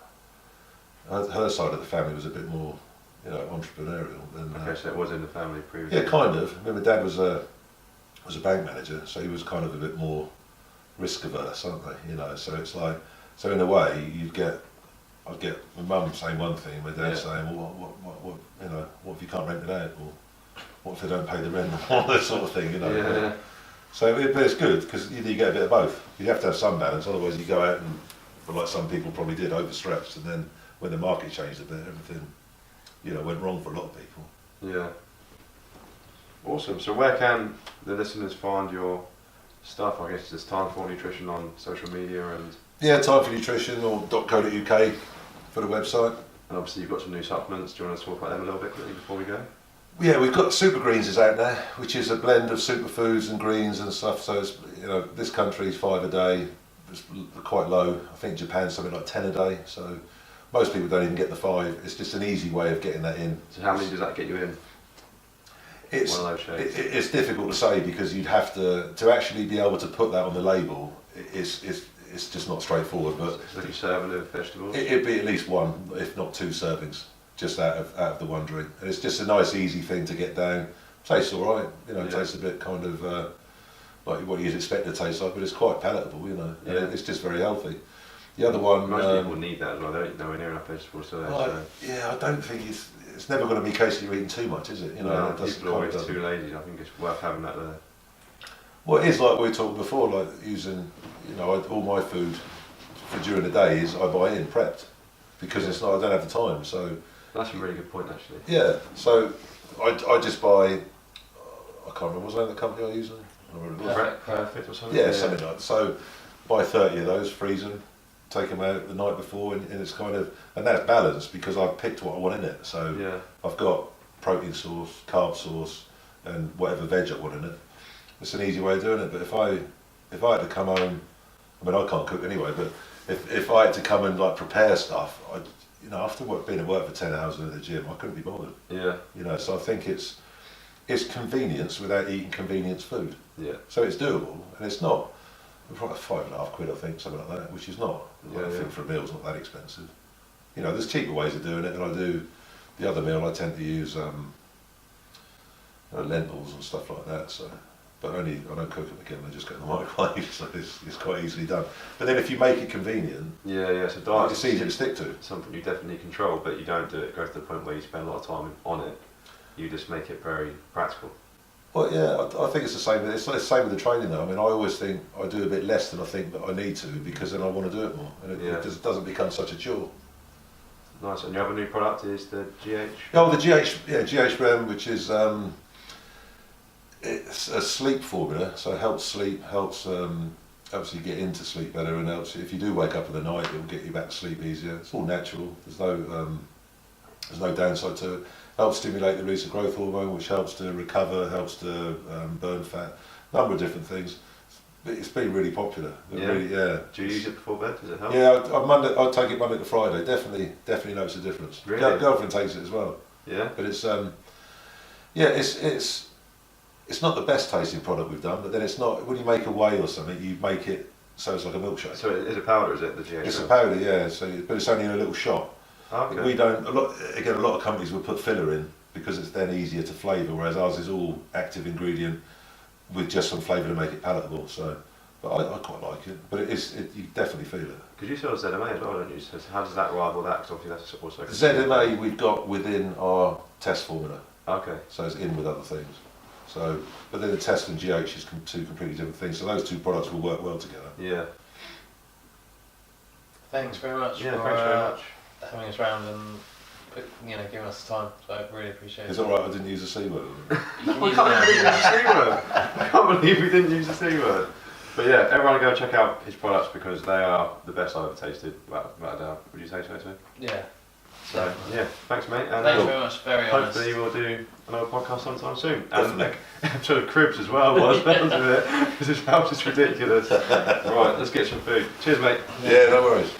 side of the family was a bit more, entrepreneurial than. Okay, so it was in the family previously. Yeah, kind of. I mean, my dad was a bank manager, so he was kind of a bit more risk averse, aren't they? So it's like, so in a way, I'd get my mum saying one thing, my dad saying, well, what if you can't rent it out, or what if they don't pay the rent, all that sort of thing, Yeah. So but it's good, because you get a bit of both. You have to have some balance, otherwise you go out and, well, like some people probably did, overstretched, and then when the market changed a bit, everything, went wrong for a lot of people. Yeah. Awesome. So where can the listeners find your stuff? I guess it's Time for Nutrition on social media, and Yeah, Time for Nutrition or .co.uk for the website. obviously you've got some new supplements. Do you want to talk about them a little bit quickly before we go? Yeah, we've got Super Greens is out there, which is a blend of superfoods and greens and stuff. So it's, this country's 5 a day. It's quite low. I think Japan's something like 10 a day. So most people don't even get the 5. It's just an easy way of getting that in. So how many does that get you in? It's One of those shakes. it's difficult to say, because you'd have to actually be able to put that on the label. It's just not straightforward, but It's like a serving of vegetables. it'd be at least 1, if not 2 servings, just out of the one drink. And it's just a nice, easy thing to get down. Tastes all right, It tastes a bit kind of like what you'd expect it to taste like, but it's quite palatable, And it's just very healthy. The other one. Most people need that as well. They don't eat nowhere near enough vegetables, do they? So. Yeah, I don't think it's never going to be a case that you're eating too much, is it? No, it doesn't- people are always doesn't. too lazy. I think it's worth having that there. Well, it is like we talked before, like using, all my food for during the day is I buy in prepped, because it's not, I don't have the time. So That's a really good point, actually. yeah, so I just buy, I can't remember, what's the name of the company I use? I don't remember what it was. Perfect or something? Yeah, something like that. So buy 30 of those, freeze them, take them out the night before, and it's kind of, and that's balanced because I've picked what I want in it. So Yeah. I've got protein source, carb source, and whatever veg I want in it. It's an easy way of doing it. But if I had to come home, I mean I can't cook anyway, but if I had to come and like prepare stuff, after being at work for 10 hours at the gym, I couldn't be bothered. Yeah. So I think it's convenience without eating convenience food. Yeah. So it's doable, and it's not. Probably £5.50, I think, something like that, which is not. Yeah, I think for a meal it's not that expensive. There's cheaper ways of doing it, and I do the other meal. I tend to use lentils and stuff like that. So, but I don't cook them again. I just go in the microwave, so it's quite easily done. But then if you make it convenient, Yeah. So diet it's easy to stick to. something you definitely control, but you don't do it. Go to the point where you spend a lot of time on it. You just make it very practical. Well, yeah, I think it's the same. It's the same with the training, though. I mean, I always think I do a bit less than I think that I need to, because then I want to do it more, and it just doesn't become such a chore. Nice. And your other new product is the GH. Oh, the GH brand, which is it's a sleep formula, so it helps sleep, helps you get into sleep better, and helps if you do wake up in the night, it will get you back to sleep easier. It's all natural. There's no downside to it. Helps stimulate the release of growth hormone, which helps to recover, helps to burn fat. A number of different things. It's been really popular. Yeah. Really, yeah. Do you use it before bed? Does it help? Yeah, I take it Monday to Friday. Definitely notice a difference. Really? Girlfriend takes it as well. Yeah. But it's it's not the best tasting product we've done, but then it's not, when you make a whey or something, you make it so it's like a milkshake. So it is a powder, is it, the GH? It's a powder, yeah. So, but it's only in a little shot. Okay. We don't. A lot of companies will put filler in because it's then easier to flavour, whereas ours is all active ingredient with just some flavour to make it palatable. So, but I quite like it. But you definitely feel it. Because you sell ZMA as well, don't you? So how does that rival that? Because obviously that's also... ZMA we've got within our test formula, Okay. so it's in with other things. So, but then the test and GH is two completely different things. So those two products will work well together. Yeah. Thanks very much Yeah, for thanks very much. having us round and giving us the time. So I really appreciate it. Is it alright I didn't use a C word? You I can use can't it believe we now. used the C word. I can't believe we didn't use the C word. But yeah, everyone go and check out his products because they are the best I've ever tasted, without a doubt. Would you say so too? Yeah. So yeah, thanks mate. And Thanks very much. Very honest. hopefully we'll do another podcast sometime soon. Definitely. And episode of Cribs as well, by the sounds of it, because this house is ridiculous. Right, let's get some food. Cheers mate. Yeah, no worries.